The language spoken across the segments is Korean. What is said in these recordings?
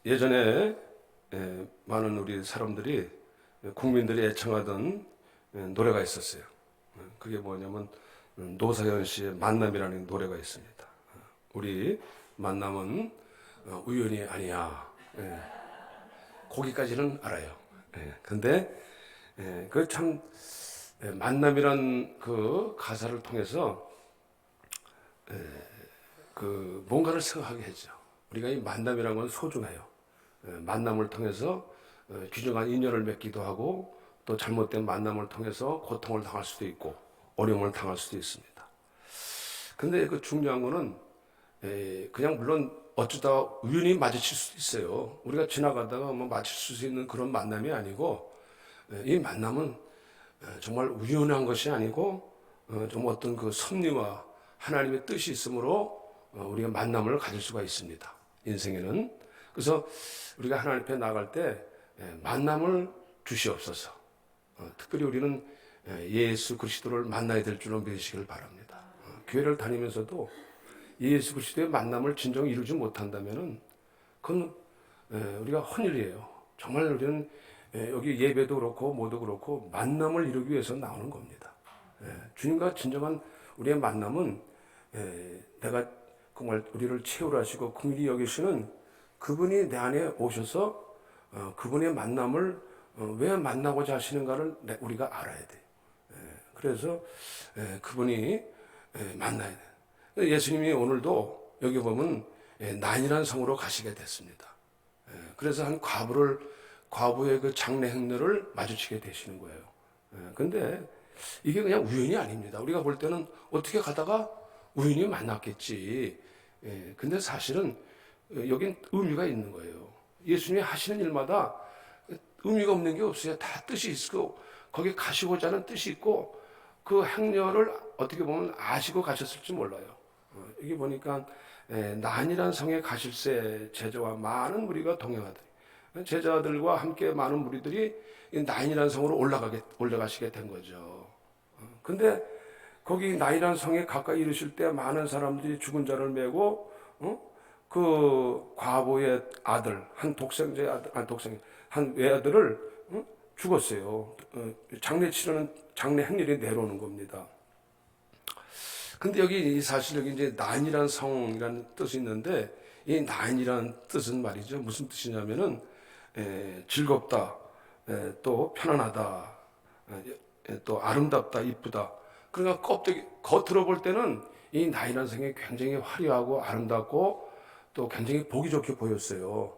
예전에 많은 우리 사람들이 국민들이 애청하던 노래가 있었어요. 그게 뭐냐면 노사연 씨의 만남이라는 노래가 있습니다. 우리 만남은 우연이 아니야. 거기까지는 알아요. 근데 그 참 만남이란 그 가사를 통해서 그 뭔가를 생각하게 했죠. 우리가 이 만남이라는 건 소중해요. 만남을 통해서 귀중한 인연을 맺기도 하고 또 잘못된 만남을 통해서 고통을 당할 수도 있고 어려움을 당할 수도 있습니다. 근데 그 중요한 거는 그냥 물론 어쩌다 우연히 마주칠 수도 있어요. 우리가 지나가다가 뭐 마주칠 수 있는 그런 만남이 아니고 이 만남은 정말 우연한 것이 아니고 좀 어떤 그 섭리와 하나님의 뜻이 있으므로 우리가 만남을 가질 수가 있습니다. 인생에는. 그래서 우리가 하나님 앞에 나갈 때 만남을 주시옵소서. 특별히 우리는 예수 그리스도를 만나야 될 줄로 믿으시길 바랍니다. 교회를 다니면서도 예수 그리스도의 만남을 진정 이루지 못한다면은 그건 우리가 헌일이에요. 정말 우리는 여기 예배도 그렇고 뭐도 그렇고 만남을 이루기 위해서 나오는 겁니다. 주님과 진정한 우리의 만남은 내가 정말 우리를 채우라 하시고 긍휼히 여기시는 그분이 내 안에 오셔서 그분의 만남을 왜 만나고자 하시는가를 우리가 알아야 돼. 그래서 그분이 만나야 돼. 예수님이 오늘도 여기 보면 난이란 성으로 가시게 됐습니다. 그래서 한 과부의 그 장례 행렬을 마주치게 되시는 거예요. 근데 이게 그냥 우연이 아닙니다. 우리가 볼 때는 어떻게 가다가 우연히 만났겠지. 근데 사실은 여긴 의미가 있는 거예요. 예수님이 하시는 일마다 의미가 없는 게 없어요. 다 뜻이 있고 거기 가시고자 하는 뜻이 있고 그 행렬을 어떻게 보면 아시고 가셨을지 몰라요. 여기 보니까 난이란 성에 가실새 제자와 많은 무리가 동행하더니 제자들과 함께 많은 무리들이 나인이라는 성으로 올라가시게 된 거죠. 근데 거기 나인이라는 성에 가까이 이르실 때 많은 사람들이 죽은 자를 메고 그 과부의 아들 한 독생자의 아들 한 외아들을 죽었어요. 장례 치르는 장례 행렬이 내려오는 겁니다. 근데 여기 사실 여기 이제 나인이라는 성이라는 뜻이 있는데 이 나인이라는 뜻은 말이죠. 무슨 뜻이냐면은 즐겁다, 또 편안하다, 또 아름답다, 이쁘다. 그러니까 겉으로 볼 때는 이 나인이라는 성이 굉장히 화려하고 아름답고 또 굉장히 보기 좋게 보였어요.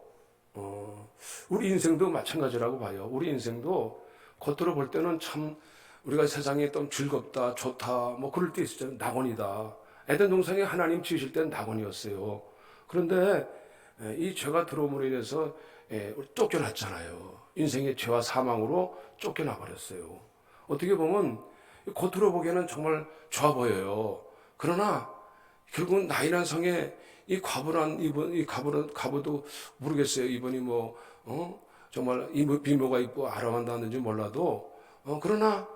우리 인생도 마찬가지라고 봐요. 우리 인생도 겉으로 볼 때는 참 우리가 세상에 좀 즐겁다, 좋다, 뭐 그럴 때 있었잖아요. 낙원이다. 에덴 동산에 하나님 지으실 때는 낙원이었어요. 그런데 이 죄가 들어옴으로 인해서 쫓겨났잖아요. 인생의 죄와 사망으로 쫓겨나 버렸어요. 어떻게 보면 겉으로 보기에는 정말 좋아 보여요. 그러나 결국은 나인한 성에 이 과부란 이분, 이 과부도 모르겠어요. 이분이 뭐 정말 이 비모가 있고 아름다웠는지 몰라도 그러나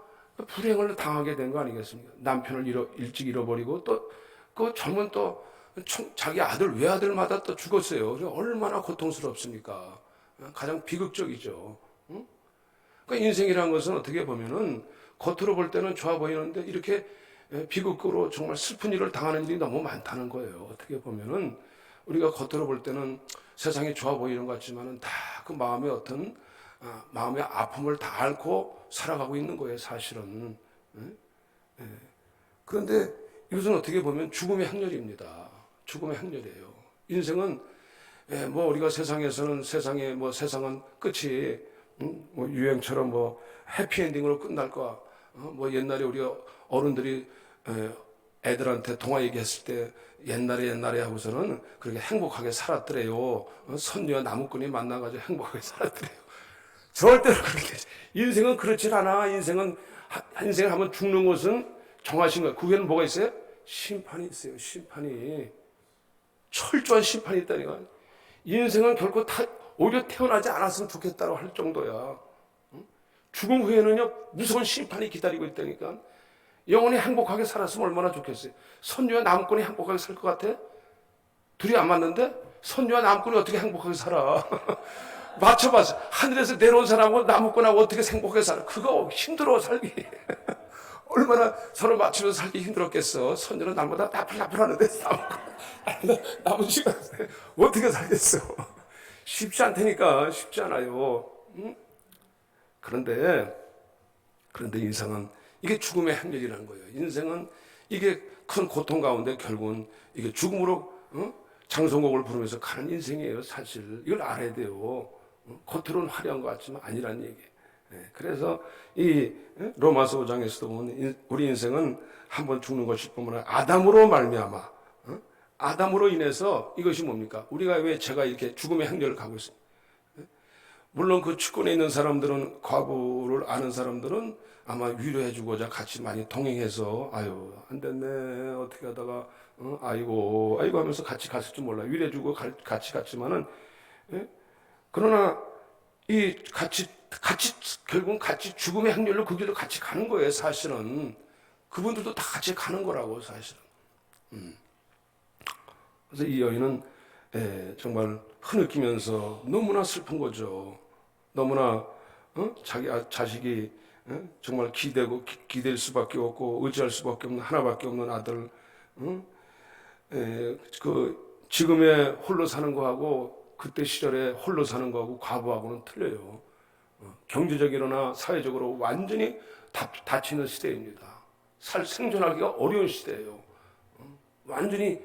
불행을 당하게 된 거 아니겠습니까? 남편을 일찍 잃어버리고 또 그 젊은 또 자기 아들 외아들마다 또 죽었어요. 얼마나 고통스럽습니까? 가장 비극적이죠. 그러니까 인생이라는 것은 어떻게 보면은 겉으로 볼 때는 좋아 보이는데 이렇게 비극으로 정말 슬픈 일을 당하는 일이 너무 많다는 거예요. 어떻게 보면은 우리가 겉으로 볼 때는 세상이 좋아 보이는 것 같지만은 다 그 마음의 어떤 마음의 아픔을 다 앓고 살아가고 있는 거예요, 사실은. 그런데 이것은 어떻게 보면 죽음의 행렬입니다. 죽음의 행렬이에요. 인생은 뭐 우리가 세상에서는 세상은 끝이 뭐 유행처럼 뭐 해피엔딩으로 끝날 거야. 뭐 옛날에 우리 어른들이 애들한테 동화 얘기했을 때 옛날에 하고서는 그렇게 행복하게 살았더래요. 선녀와 나무꾼이 만나가지고 행복하게 살았더래요. 절대로 그렇게 인생은 그렇지 않아. 인생을 한번 죽는 것은 정하신 거야. 그게는 뭐가 있어요? 심판이 있어요. 심판이 철저한 심판이 있다니까. 인생은 결코 오히려 태어나지 않았으면 좋겠다고 할 정도야. 죽음 후에는요 무서운 심판이 기다리고 있다니까. 영원히 행복하게 살았으면 얼마나 좋겠어요. 선녀와 나무꾼이 행복하게 살 것 같아? 둘이 안 맞는데 손주와 남꾼이 어떻게 행복하게 살아? 맞춰봐. 하늘에서 내려온 사람하고 나무꾼하고 어떻게 행복하게 살아? 그거 힘들어, 살기. 얼마나 서로 맞추면서 살기 힘들었겠어. 손주는 날마다 나풀나풀 하는데 남은 시간 어떻게 살겠어? 쉽지 않다니까. 쉽지 않아요. 응? 그런데 인생은 이게 죽음의 행렬이라는 거예요. 인생은 이게 큰 고통 가운데 결국은 이게 죽음으로 장성곡을 부르면서 가는 인생이에요. 사실 이걸 알아야 돼요. 겉으로는 화려한 것 같지만 아니란 얘기. 그래서 이 로마서 5장에서도 보면 우리 인생은 한번 죽는 것일 뿐만 아니라 아담으로 말미암아, 아담으로 인해서 이것이 뭡니까? 우리가 왜 제가 이렇게 죽음의 행렬을 가고 있습니까? 물론 그 축권에 있는 사람들은, 과부를 아는 사람들은 아마 위로해주고자 같이 많이 동행해서 아유 안 됐네 어떻게 하다가 아이고 하면서 같이 갔을 줄 몰라. 위로해주고 같이 갔지만은, 그러나 이 같이 결국은 같이 죽음의 행렬로 그 길로 같이 가는 거예요. 사실은 그분들도 다 같이 가는 거라고 사실은. 그래서 이 여인은 정말 흐느끼면서 너무나 슬픈 거죠. 너무나 자기 자식이 정말 기댈 수밖에 없고 의지할 수밖에 없는 하나밖에 없는 아들, 그 지금의 홀로 사는 거하고 그때 시절에 홀로 사는 거하고 과부하고는 틀려요. 경제적이거나 사회적으로 완전히 닫히는 시대입니다. 생존하기가 어려운 시대예요. 완전히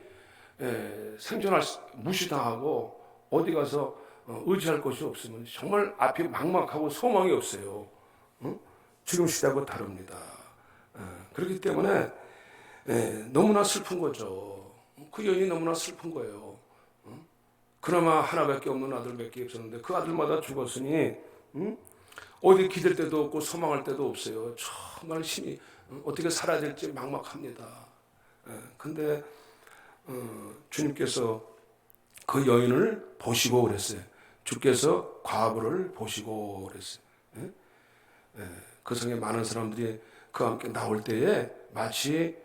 생존할 무시당하고 어디 가서 의지할 곳이 없으면 정말 앞이 막막하고 소망이 없어요. 지금 시대하고 다릅니다. 그렇기 때문에 너무나 슬픈 거죠. 그 여인이 너무나 슬픈 거예요. 그나마 하나밖에 없는 아들밖에 없었는데 그 아들마다 죽었으니 어디 기댈 데도 없고 소망할 데도 없어요. 정말 힘이 어떻게 살아야 될지 막막합니다. 근데 주님께서 그 여인을 보시고 그랬어요. 주께서 과부를 보시고 그랬어요. 그 성에 많은 사람들이 그와 함께 나올 때에 마치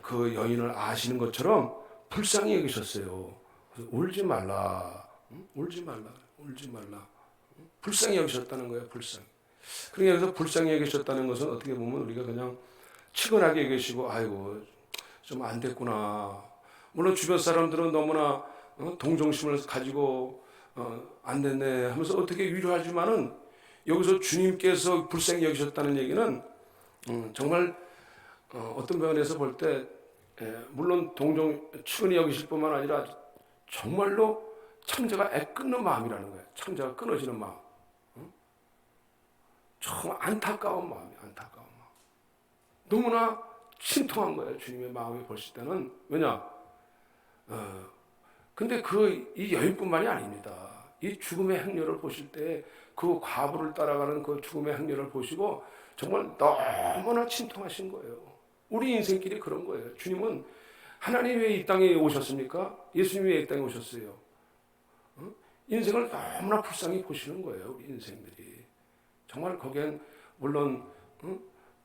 그 여인을 아시는 것처럼 불쌍히 여기셨어요. 울지 말라, 울지 말라, 울지 말라. 불쌍히 여기셨다는 거예요. 불쌍히. 그러니까 여기서 불쌍히 여기셨다는 것은 어떻게 보면 우리가 그냥 치근하게 여기시고 아이고 좀 안 됐구나. 물론 주변 사람들은 너무나 동정심을 가지고 안 됐네 하면서 어떻게 위로하지만은 여기서 주님께서 불쌍히 여기셨다는 얘기는 정말 어떤 면에서 볼 때 물론 치근히 여기실 뿐만 아니라 정말로 창자가 애끓는 마음이라는 거예요. 창자가 끊어지는 마음. 정말 안타까운 마음이에요. 안타까운 마음. 너무나 심통한 거예요. 주님의 마음이 보실 때는. 왜냐? 근데 이 여인뿐만이 아닙니다. 이 죽음의 행렬을 보실 때 그 과부를 따라가는 그 죽음의 행렬을 보시고 정말 너무나 침통하신 거예요. 우리 인생길이 그런 거예요. 주님은 하나님 왜 이 땅에 오셨습니까? 예수님이 왜 이 땅에 오셨어요? 인생을 너무나 불쌍히 보시는 거예요. 우리 인생들이. 정말 거기엔 물론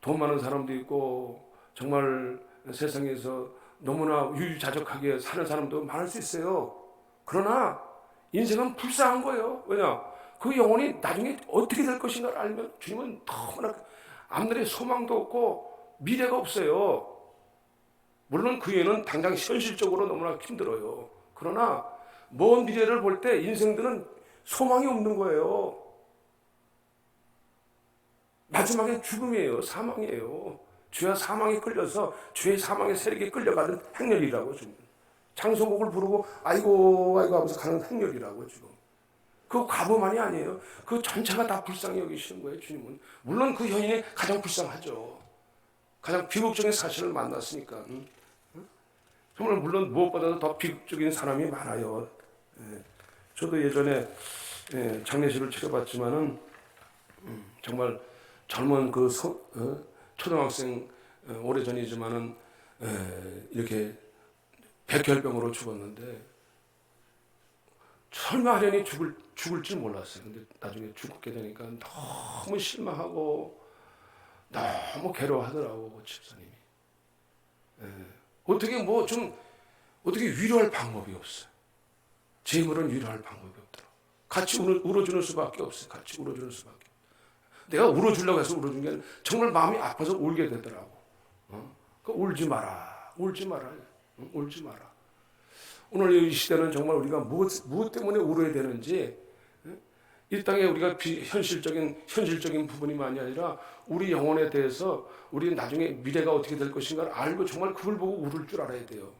돈 많은 사람도 있고 정말 세상에서 너무나 유유자적하게 사는 사람도 많을 수 있어요. 그러나 인생은 불쌍한 거예요. 왜냐? 그 영혼이 나중에 어떻게 될 것인가를 알면 주님은 너무나 앞날에 소망도 없고 미래가 없어요. 물론 그 애는 당장 현실적으로 너무나 힘들어요. 그러나 먼 미래를 볼 때 인생들은 소망이 없는 거예요. 마지막엔 죽음이에요. 사망이에요. 죄와 사망에 끌려서 죄의 사망의 세력에 끌려가는 행렬이라고 지금. 장성곡을 부르고 아이고 하면서 가는 행렬이라고 지금. 그 과부만이 아니에요. 그 전체가 다 불쌍히 여기시는 거예요. 주님은. 물론 그 여인이 가장 불쌍하죠. 가장 비극적인 사실을 만났으니까. 정말 물론 무엇보다도 더 비극적인 사람이 많아요. 저도 예전에 장례식을 치러봤지만은 정말 젊은 그 초등학생 오래전이지만은 이렇게 백혈병으로 죽었는데 설마하려니 죽을 줄 몰랐어요. 근데 나중에 죽게 되니까 너무 실망하고 너무 괴로워하더라고 그 집사님이. 어떻게 어떻게 위로할 방법이 없어요. 제 힘으로는 위로할 방법이 없더라. 같이 울어주는 수밖에 없어요. 같이 울어주는 수밖에. 내가 울어주려고 해서 울어준 게 아니라 정말 마음이 아파서 울게 되더라고. 울지 마라. 울지 마라. 울지 마라. 오늘 이 시대는 정말 우리가 무엇 때문에 울어야 되는지, 이 땅에 우리가 현실적인 부분이만이 아니라 우리 영혼에 대해서 우리 나중에 미래가 어떻게 될 것인가를 알고 정말 그걸 보고 울을 줄 알아야 돼요.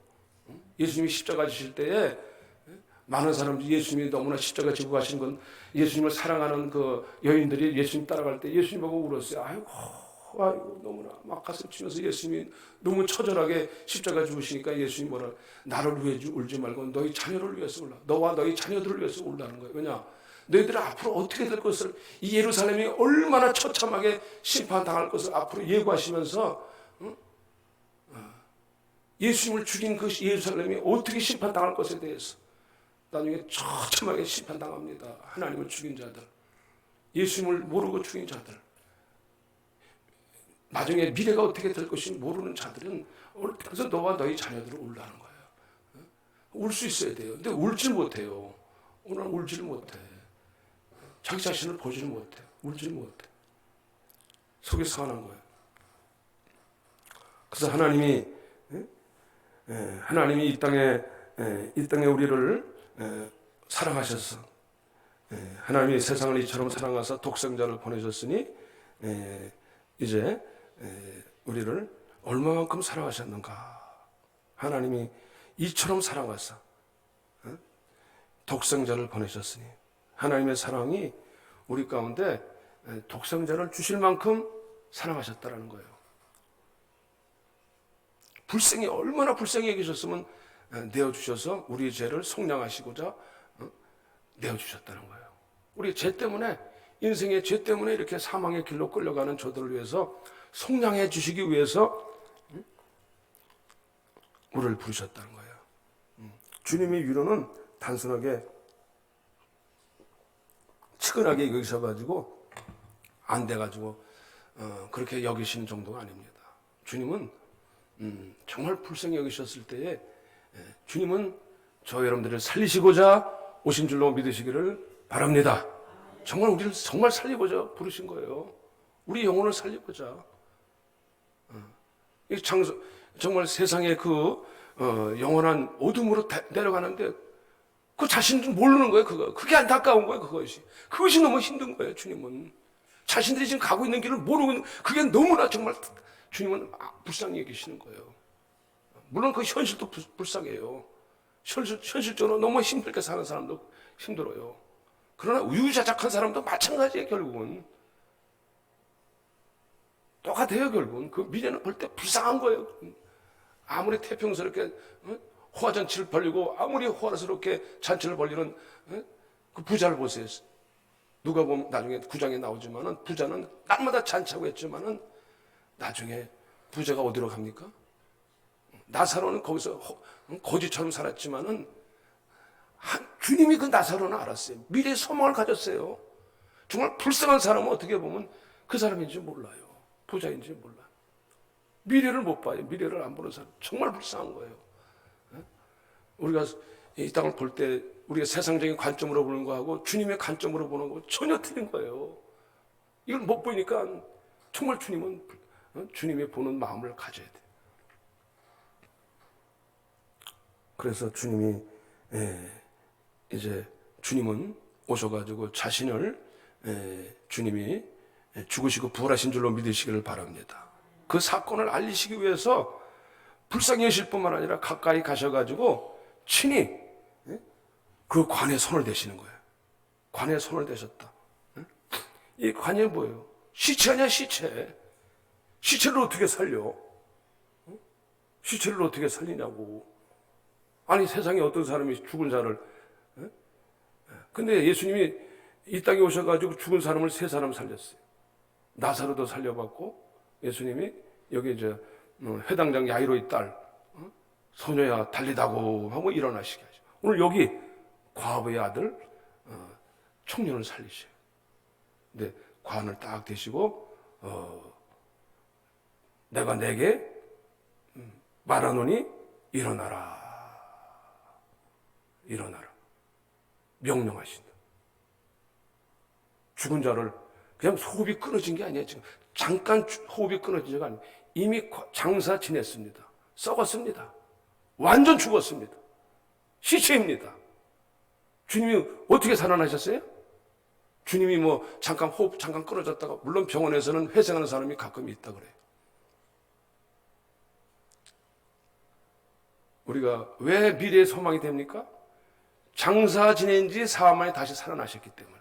예수님이 십자가 지실 때에 많은 사람들이 예수님이 너무나 십자가 지고 가신 건 예수님을 사랑하는 그 여인들이 예수님 따라갈 때 예수님 보고 울었어요. 아이고 너무나 막 가슴 치면서 예수님이 너무 처절하게 십자가 죽으시니까 예수님이 뭐라, 나를 위해 울지 말고 너희 자녀를 위해서 울라. 너와 너희 자녀들을 위해서 울라는 거예요. 왜냐? 너희들은 앞으로 어떻게 될 것을, 이 예루살렘이 얼마나 처참하게 심판당할 것을 앞으로 예고하시면서 예수님을 죽인 그 예루살렘이 어떻게 심판당할 것에 대해서 나중에 처참하게 심판당합니다. 하나님을 죽인 자들, 예수님을 모르고 죽인 자들, 나중에 미래가 어떻게 될 것인지 모르는 자들은 그래서 너와 너희 자녀들을 울라는 거예요. 울 수 있어야 돼요. 근데 울질 못해요. 오늘 울질 못해. 자기 자신을 보지를 못해. 울지를 못해. 속이 상한 거예요. 그래서 하나님이 이 땅에 우리를 사랑하셔서, 하나님이 세상을 이처럼 사랑하사 독생자를 보내셨으니 이제 우리를 얼마만큼 사랑하셨는가. 하나님이 이처럼 사랑하사 독생자를 보내셨으니, 하나님의 사랑이 우리 가운데 독생자를 주실 만큼 사랑하셨다라는 거예요. 얼마나 불쌍히 여기셨으면 내어주셔서 우리의 죄를 속량하시고자 내어주셨다는 거예요. 우리 죄 때문에, 인생의 죄 때문에 이렇게 사망의 길로 끌려가는 저들을 위해서 속량해 주시기 위해서 우리를 부르셨다는 거예요. 주님의 위로는 단순하게 측은하게 여기셔가지고 안 돼가지고 그렇게 여기시는 정도가 아닙니다. 주님은 정말 불쌍히 여기셨을 때에 주님은 저 여러분들을 살리시고자 오신 줄로 믿으시기를 바랍니다. 정말 우리를 정말 살리고자 부르신 거예요. 우리 영혼을 살리고자. 정말 세상의 그 영원한 어둠으로 내려가는데 그 자신도 모르는 거예요. 그게 안타까운 거예요. 그것이 너무 힘든 거예요. 주님은 자신들이 지금 가고 있는 길을 모르고 있는, 그게 너무나 정말 주님은 불쌍히 여기시는 거예요. 물론 그 현실도 불쌍해요. 현실적으로 너무 힘들게 사는 사람도 힘들어요. 그러나 우유자작한 사람도 마찬가지예요. 결국은 똑같아요. 결국은 그 미래는 볼 때 불쌍한 거예요. 아무리 태평스럽게 호화잔치를 벌리고 아무리 호화스럽게 잔치를 벌리는 그 부자를 보세요. 누가 보면 나중에 9장에 나오지만은 부자는 날마다 잔치하고 했지만은 나중에 부자가 어디로 갑니까? 나사로는 거기서 거지처럼 살았지만은 주님이 그 나사로는 알았어요. 미래의 소망을 가졌어요. 정말 불쌍한 사람은 어떻게 보면 그 사람인지 몰라요. 부자인지 몰라요. 미래를 못 봐요. 미래를 안 보는 사람 정말 불쌍한 거예요. 우리가 이 땅을 볼 때 우리가 세상적인 관점으로 보는 거하고 주님의 관점으로 보는 거 전혀 틀린 거예요. 이걸 못 보니까 정말 주님의 보는 마음을 가져야 돼요. 그래서 주님은 오셔가지고 자신을 주님이 죽으시고 부활하신 줄로 믿으시기를 바랍니다. 그 사건을 알리시기 위해서 불쌍히 여실 뿐만 아니라 가까이 가셔가지고 친히 그 관에 손을 대시는 거예요. 관에 손을 대셨다. 이 관이 뭐예요? 시체 아니야, 시체. 시체를 어떻게 살려? 시체를 어떻게 살리냐고. 아니, 세상에 어떤 사람이 죽은 자를. 근데 예수님이 이 땅에 오셔가지고 죽은 사람을 3사람 살렸어요. 나사로도 살려봤고, 예수님이 여기 회당장 야이로의 딸, 소녀야 달리다고 하고 일어나시게 하죠. 오늘 여기 과부의 아들, 청년을 살리셔요. 근데 관을 딱 대시고, 내가 내게 말하노니 일어나라. 일어나라. 명령하신다. 죽은 자를 그냥 호흡이 끊어진 게 아니에요. 지금 잠깐 호흡이 끊어진 게 아니에요. 이미 장사 지냈습니다. 썩었습니다. 완전 죽었습니다. 시체입니다. 주님이 어떻게 살아나셨어요? 주님이 잠깐 호흡 잠깐 끊어졌다가, 물론 병원에서는 회생하는 사람이 가끔 있다 그래요. 우리가 왜 미래의 소망이 됩니까? 장사 지낸 지 사흘 만에 다시 살아나셨기 때문에.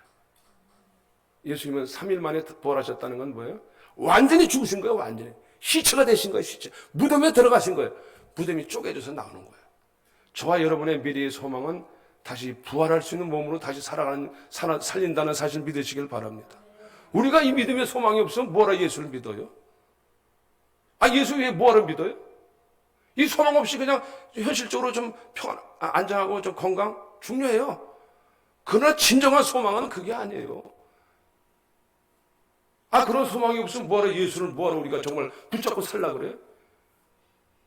예수님은 3일 만에 부활하셨다는 건 뭐예요? 완전히 죽으신 거예요. 완전히 시체가 되신 거예요. 시체. 무덤에 들어가신 거예요. 무덤이 쪼개져서 나오는 거예요. 저와 여러분의 미래의 소망은 다시 부활할 수 있는 몸으로 다시 살린다는 사실을 믿으시길 바랍니다. 우리가 이 믿음의 소망이 없으면 뭐하러 예수를 믿어요? 예수 왜 뭐하러 믿어요? 이 소망 없이 그냥 현실적으로 좀 안정하고 좀 건강 중요해요. 그러나 진정한 소망은 그게 아니에요. 그런 소망이 없으면 뭐하러 예수를 뭐하러 우리가 정말 붙잡고 살려고 그래요?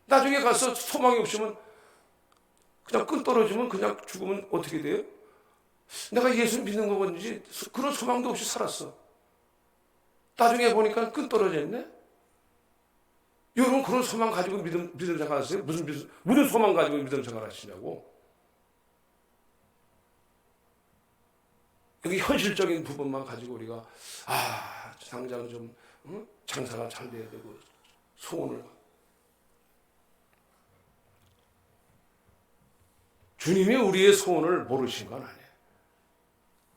나중에 가서 소망이 없으면 그냥 끈 떨어지면 그냥 죽으면 어떻게 돼요? 내가 예수 믿는 거 건지 그런 소망도 없이 살았어. 나중에 보니까 끈 떨어져 있네? 여러분 그런 소망 가지고 믿음 생활하세요? 무슨 소망 가지고 믿음 생활하시냐고? 여기 현실적인 부분만 가지고 우리가 당장 좀 장사가 잘 돼야 되고 소원을, 주님이 우리의 소원을 모르신 건 아니에요.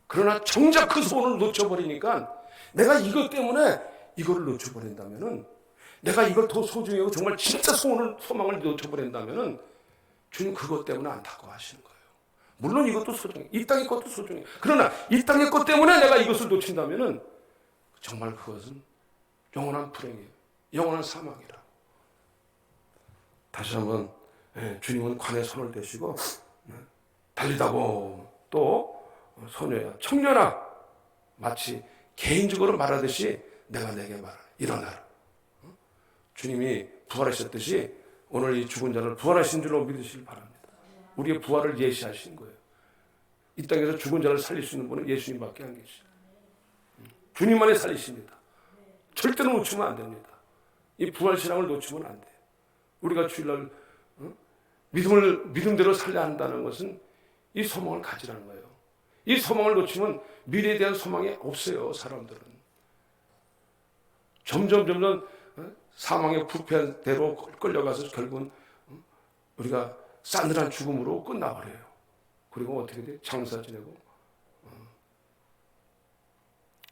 그러나 정작 그 소원을 놓쳐버리니까, 내가 이것 때문에 이거를 놓쳐버린다면은, 내가 이걸 더 소중히 하고 정말 진짜 소망을 놓쳐버린다면은 주님 그것 때문에 안타까워하시는 거예요. 물론 이것도 소중해. 이 땅의 것도 소중해. 그러나 이 땅의 것 때문에 내가 이것을 놓친다면은 정말 그것은 영원한 불행이에요. 영원한 사망이라. 다시 한번 주님은 관에 손을 대시고 달리다고 또 소녀야 청년아, 마치 개인적으로 말하듯이 내가 내게 말하라. 일어나라. 주님이 부활하셨듯이 오늘 이 죽은 자를 부활하신 줄로 믿으시길 바랍니다. 우리의 부활을 예시하신 거예요. 이 땅에서 죽은 자를 살릴 수 있는 분은 예수님밖에 안 계시죠. 주님만이 살리십니다. 절대로 놓치면 안 됩니다. 이 부활신앙을 놓치면 안 돼요. 우리가 주일날 믿음대로 살려야 한다는 것은 이 소망을 가지라는 거예요. 이 소망을 놓치면 미래에 대한 소망이 없어요. 사람들은 점점 사망의 부패한 대로 끌려가서 결국은 우리가 싸늘한 죽음으로 끝나버려요. 그리고 어떻게 돼? 장사 지내고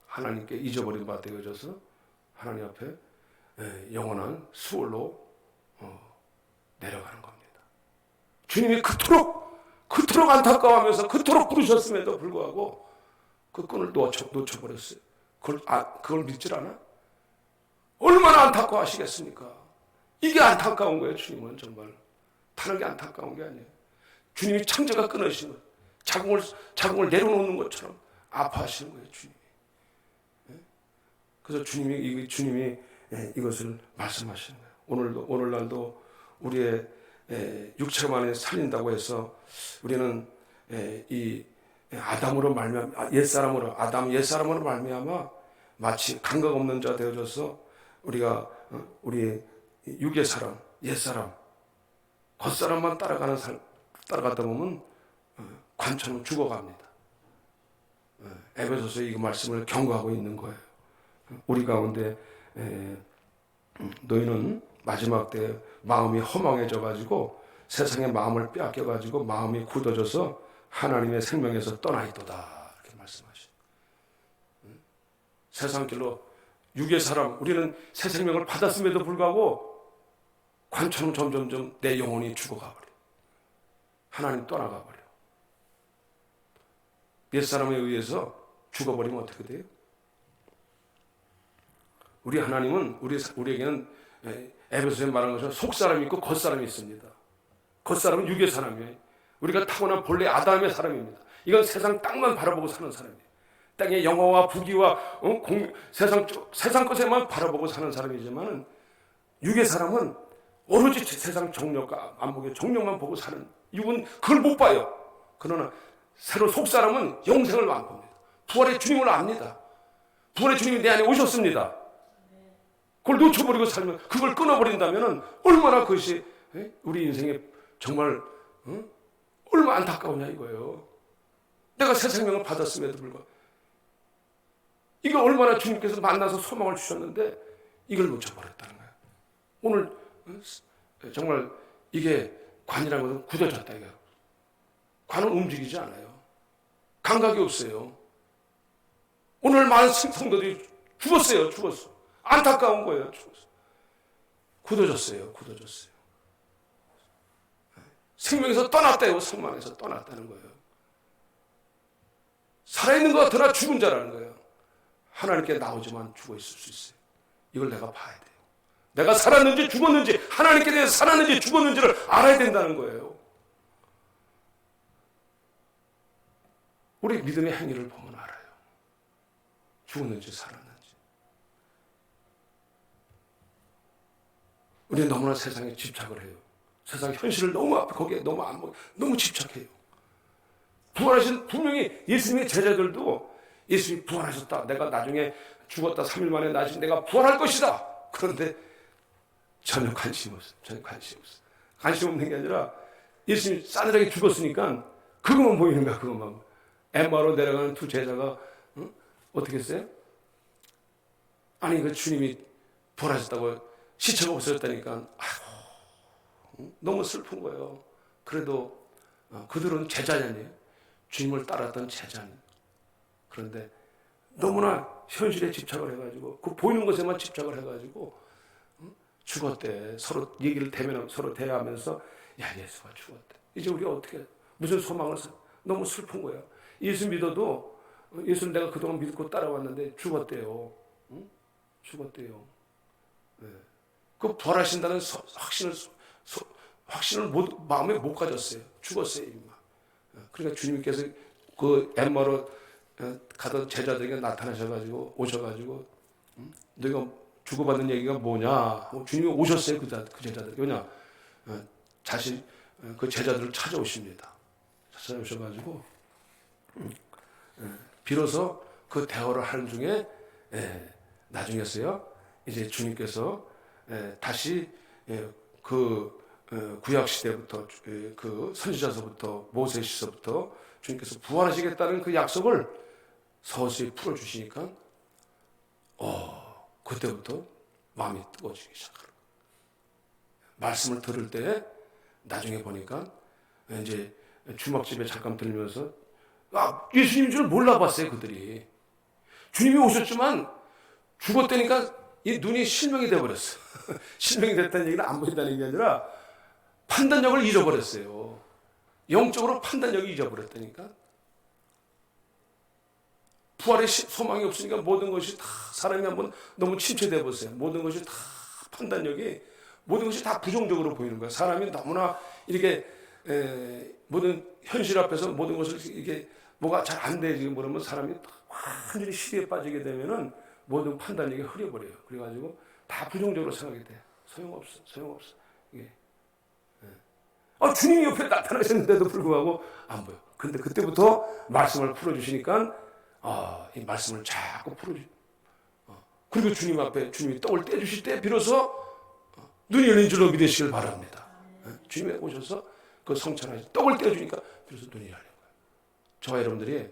하나님께 잊어버린 바 되어져서 하나님 앞에 영원한 수월로 내려가는 겁니다. 주님이 그토록 안타까워하면서 그토록 부르셨음에도 불구하고 그 끈을 놓쳐버렸어요. 그걸 믿질 않아? 얼마나 안타까워하시겠습니까? 이게 안타까운 거예요. 주님은 정말 다른 게 안타까운 게 아니에요. 주님이 창자가 끊어지는 거예요. 자궁을 내려놓는 것처럼 아파하시는 거예요. 주님이. 그래서 주님이 이것을 말씀하시는 거예요. 오늘날도 우리의 육체만에 살린다고 해서 우리는 이 아담으로 말미암아 옛사람으로 말미암아 마치 감각 없는 자 되어져서 우리가 우리 육의 사람, 옛사람, 겉사람만 따라가다 보면 관처럼 죽어갑니다. 에베소서 이 말씀을 경고하고 있는 거예요. 우리 가운데 너희는 마지막 때 마음이 허망해져 가지고 세상의 마음을 빼앗겨 가지고 마음이 굳어져서 하나님의 생명에서 떠나있도다, 이렇게 말씀하시죠. 세상 길로 육의 사람, 우리는 새 생명을 받았음에도 불구하고 관처럼 점점 내 영혼이 죽어가버려. 하나님 떠나가버려. 옛사람에 의해서 죽어버리면 어떻게 돼요? 우리 하나님은 우리에게는 에베소에 말한 것처럼 속사람이 있고 겉사람이 있습니다. 겉사람은 육의 사람이에요. 우리가 타고난 본래 아담의 사람입니다. 이건 세상 땅만 바라보고 사는 사람이에요. 땅의 영화와 부귀와 세상 것에만 바라보고 사는 사람이지만 육의 사람은 오로지 세상 정력과 안목의 정력만 보고 사는, 육은 그걸 못 봐요. 그러나 새로 속 사람은 영생을 맛봅니다. 부활의 주님을 압니다. 부활의 주님이 내 안에 오셨습니다. 그걸 놓쳐버리고 살면, 그걸 끊어버린다면 얼마나 그것이 우리 인생에 정말 얼마나 안타까우냐 이거예요. 내가 새 생명을 받았음에도 불구하고 이게 얼마나 주님께서 만나서 소망을 주셨는데 이걸 놓쳐버렸다는 거예요. 오늘 정말 이게 관이라는 것은 굳어졌다 이거예요. 관은 움직이지 않아요. 감각이 없어요. 오늘 많은 성도들이 죽었어요. 안타까운 거예요. 죽었어. 굳어졌어요. 생명에서 떠났대요. 성만에서 떠났다는 거예요. 살아있는 것 같으나 죽은 자라는 거예요. 하나님께 나오지만 죽어 있을 수 있어요. 이걸 내가 봐야 돼요. 내가 살았는지 죽었는지, 하나님께 대해서 살았는지 죽었는지를 알아야 된다는 거예요. 우리 믿음의 행위를 보면 알아요. 죽었는지 살았는지. 우리는 너무나 세상에 집착을 해요. 세상 현실을 너무 앞에 거기에 너무 집착해요. 부활하신 분명히 예수님의 제자들도 예수님이 부활하셨다. 내가 나중에 죽었다 3일 만에 나신 내가 부활할 것이다. 그런데 전혀 관심 없어요. 관심 없는 게 아니라 예수님이 싸늘하게 죽었으니까 그것만 보이는 거야. 그것만. 엠마로 내려가는 두 제자가 어떻게 했어요? 아니 그 주님이 부활하셨다고 시체가 없어졌다니까 너무 슬픈 거예요. 그래도 그들은 제자냐니에요. 주님을 따랐던 제자니. 그런데 너무나 현실에 집착을 해가지고 그 보이는 것에만 집착을 해가지고 죽었대. 서로 얘기를 서로 대하면서 야 예수가 죽었대. 이제 우리가 어떻게 무슨 소망을 너무 슬픈 거예요. 예수 믿어도 예수를 내가 그동안 믿고 따라왔는데 죽었대요. 죽었대요. 네. 그 부활하신다는 확신을 마음에 못 가졌어요. 죽었어요. 그러니까 주님께서 그 엠마로 가던 제자들에게 나타나셔가지고 오셔가지고 너희가 주고받는 얘기가 뭐냐? 주님이 오셨어요. 그 제자들. 왜냐? 다시 그 제자들을 찾아오십니다. 찾아오셔가지고 비로소 그 대화를 하는 중에 나중에서요. 이제 주님께서 다시 그 구약 시대부터 그 선지자서부터 모세시서부터 주님께서 부활하시겠다는 그 약속을 서서히 풀어주시니까 그때부터 마음이 뜨거워지기 시작하고 말씀을 들을 때 나중에 보니까 이제 주막집에 잠깐 들면서 예수님인 줄 몰라봤어요. 그들이 주님이 오셨지만 죽었다니까 이 눈이 실명이 돼버렸어. 실명이 됐다는 얘기는 안 보인다는 게 아니라 판단력을 잃어버렸어요. 영적으로 판단력이 잊어버렸다니까. 부활의 소망이 없으니까 모든 것이 다 사람이 한번 너무 침체돼 보세요. 모든 것이 다 판단력이 모든 것이 다 부정적으로 보이는 거예요. 사람이 너무나 이렇게 모든 현실 앞에서 모든 것을 이게 뭐가 잘 안 되지 모르면 사람이 완전히 시리에 빠지게 되면은 모든 판단력이 흐려버려요. 그래가지고 다 부정적으로 생각이 돼. 소용없어. 이게. 주님이 옆에 나타나셨는데도 불구하고 안 보여. 근데 그때부터 말씀을 풀어주시니까 이 말씀을 자꾸 그리고 주님 앞에 주님이 떡을 떼주실 때 비로소 눈이 열린 줄로 믿으시길 바랍니다. 주님이 오셔서 그 성찬하셔서 떡을 떼주니까 비로소 눈이 열린 거예요. 저와 여러분들이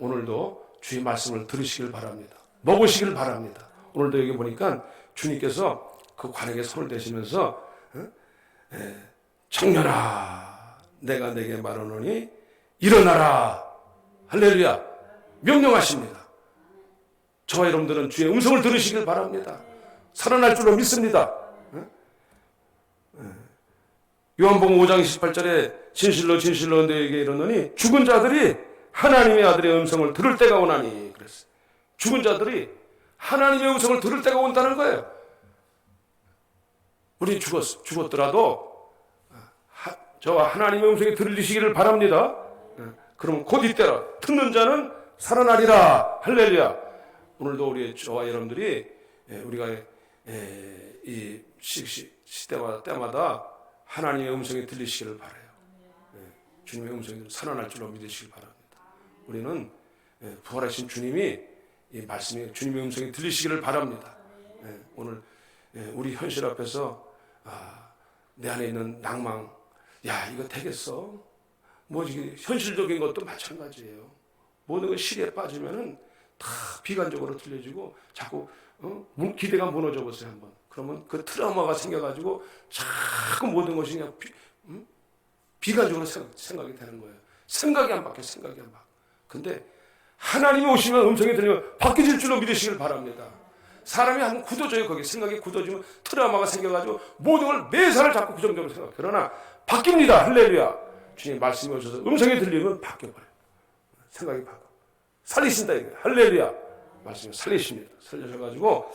오늘도 주의 말씀을 들으시길 바랍니다. 먹으시길 바랍니다. 오늘도 여기 보니까 주님께서 그 관에게 손을 대시면서 청년아 내가 내게 말하노니 일어나라. 할렐루야. 명령하십니다. 저와 여러분들은 주의 음성을 들으시길 바랍니다. 살아날 줄로 믿습니다. 요한복음 5장 18절에 진실로 너에게 이르노니 죽은 자들이 하나님의 아들의 음성을 들을 때가 오나니 그랬어요. 죽은 자들이 하나님의 음성을 들을 때가 온다는 거예요. 우리 죽었더라도 저와 하나님의 음성이 들리시기를 바랍니다. 그러면 곧 이때라 듣는 자는 살아나리라. 할렐루야. 오늘도 우리 저와 여러분들이 우리가 이 시대마다 때마다 하나님의 음성이 들리시기를 바라요. 주님의 음성이 살아날 줄로 믿으시길 바랍니다. 우리는 부활하신 주님이 이 말씀이 주님의 음성이 들리시기를 바랍니다. 오늘 우리 현실 앞에서 내 안에 있는 낭망, 야 이거 되겠어? 뭐 이게 현실적인 것도 마찬가지예요. 모든 것 시리에 빠지면은 다 비관적으로 들려지고 자꾸 기대가 무너져 보세요 한번. 그러면 그 트라우마가 생겨가지고 자꾸 모든 것이 그냥 비관적으로 생각이 되는 거예요. 생각이 안 바뀌어, 생각이 안 바뀌어. 근데 하나님이 오시면 음성이 들리면 바뀌질 줄로 믿으시길 바랍니다. 사람이 한 굳어져요. 거기 생각이 굳어지면 트라우마가 생겨가지고 모든 걸 매사를 자꾸 부정적으로 생각해요. 그러나 바뀝니다. 할렐루야. 주님 말씀이 오셔서 음성이 들리면 바뀌어버려요. 생각이 바뀌어. 살리신다 이거예요. 할렐루야. 말씀이 살리십니다. 살려셔가지고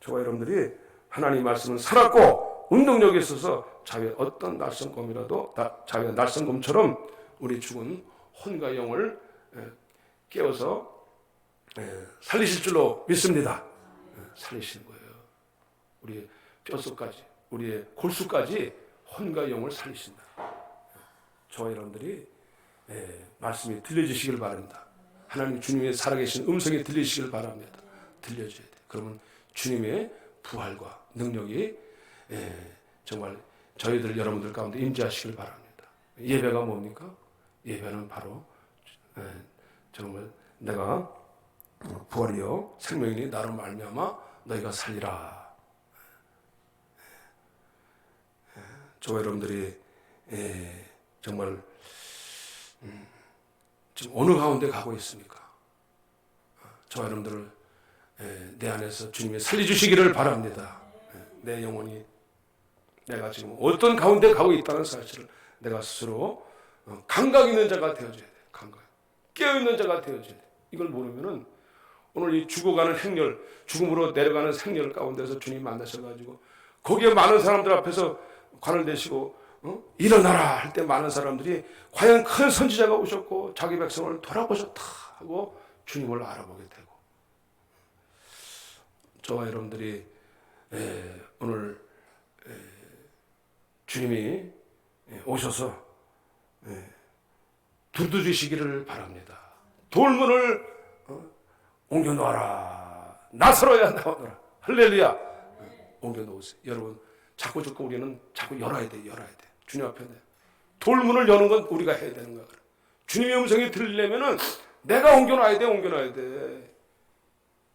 저와 여러분들이 하나님 말씀은 살았고 운동력이 있어서 자기의 어떤 날성검이라도 자기의 날성검처럼 우리 죽은 혼과 영을 깨워서 살리실 줄로 믿습니다. 살리시는 거예요. 우리의 뼛속까지, 우리의 골수까지 혼과 영을 살리신다. 저와 여러분들이 말씀이 들려주시길 바랍니다. 하나님 주님의 살아계신 음성이 들리시길 바랍니다. 들려줘야 돼. 그러면 주님의 부활과 능력이 정말 저희들 여러분들 가운데 임재하시길 바랍니다. 예배가 뭡니까? 예배는 바로 정말 내가 부활이요 생명이니 나로 말미암아 너희가 살리라. 저와 여러분들이 정말 지금 어느 가운데 가고 있습니까? 저와 여러분들을 내 안에서 주님이 살려주시기를 바랍니다. 내 영혼이 내가 지금 어떤 가운데 가고 있다는 사실을 내가 스스로 감각 있는 자가 되어줘야 돼. 감각. 깨어있는 자가 되어줘야 돼. 이걸 모르면은 오늘 이 죽어가는 행렬, 죽음으로 내려가는 행렬 가운데서 주님 만나셔가지고 거기에 많은 사람들 앞에서 관을 내시고 일어나라 할 때 많은 사람들이 과연 큰 선지자가 오셨고 자기 백성을 돌아보셨다 하고 주님을 알아보게 되고 저와 여러분들이 오늘 주님이 오셔서 두드리시기를 바랍니다. 돌문을 옮겨놓아라. 나서로야 나오너라. 할렐루야. 옮겨놓으세요. 여러분 자꾸 우리는 자꾸 열어야 돼. 주님 앞에 돌문을 여는 건 우리가 해야 되는 거야. 주님의 음성이 들리려면은 내가 옮겨놔야 돼.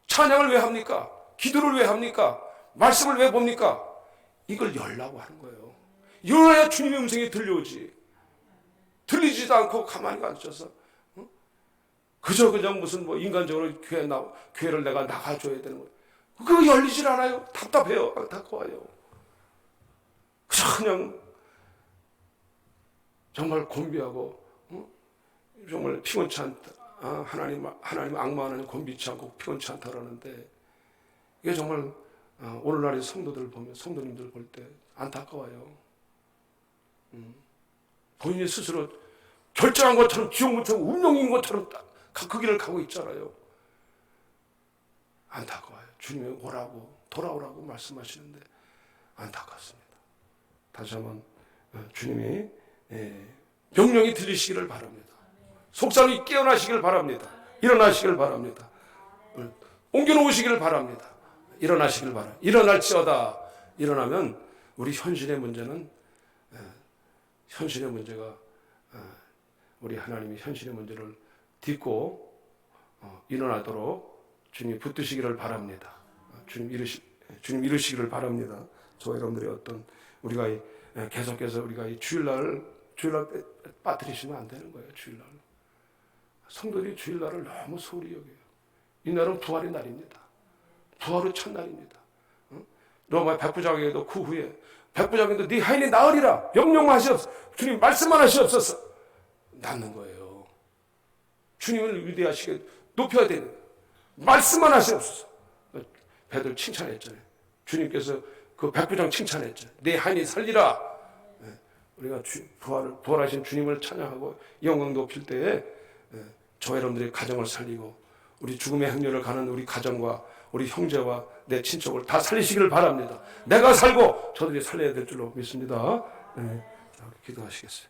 찬양을 왜 합니까? 기도를 왜 합니까? 말씀을 왜 봅니까? 이걸 열라고 하는 거예요. 열어야 주님의 음성이 들려오지. 들리지도 않고 가만히 앉아서 그저 무슨 뭐 인간적으로 교회를 내가 나가줘야 되는 거예요. 그거 열리질 않아요. 답답해요. 안타까워요. 그냥 정말 곤비하고 정말 피곤치 않다. 하나님 악마하는 곤비치 않고 피곤치 않다라는데 이게 정말 오늘날의 성도님들 볼 때 안타까워요. 본인이 스스로 결정한 것처럼 지옥문처럼 운명인 것처럼 그 길을 가고 있잖아요. 안타까워요. 주님이 오라고 돌아오라고 말씀하시는데 안타깝습니다. 다시 한번 주님이 명령이 들리시기를 바랍니다. 속삭이 깨어나시기를 바랍니다. 일어나시기를 바랍니다. 옮겨놓으시기를 바랍니다. 일어나시기를 바랍니다. 일어날지어다. 일어나면 우리 현실의 문제가 우리 하나님이 현실의 문제를 딛고 일어나도록 주님이 붙드시기를 바랍니다. 주님 이루시기를 바랍니다. 저와 여러분들이 우리가 계속해서 우리가 이 주일날 빠뜨리시면 안 되는 거예요. 주일날 성도들이 주일날을 너무 소홀히 여겨요. 이 날은 부활의 날입니다. 부활의 첫날입니다. 로마 백부장에도 그 후에 백부장에도 네 하인이 나으리라 명령만 하시옵소서. 주님 말씀만 하시옵소서. 낫는 거예요. 주님을 위대하시게 높여야 되는 거예요. 말씀만 하시옵소서. 베드로 칭찬했잖아요. 주님께서 그 백부장 칭찬했죠. 네 하인이 살리라. 우리가 부활하신 주님을 찬양하고 영광 높일 때에 저 여러분들의 가정을 살리고 우리 죽음의 행렬을 가는 우리 가정과 우리 형제와 내 친척을 다 살리시기를 바랍니다. 내가 살고 저들이 살려야 될 줄로 믿습니다. 기도하시겠어요.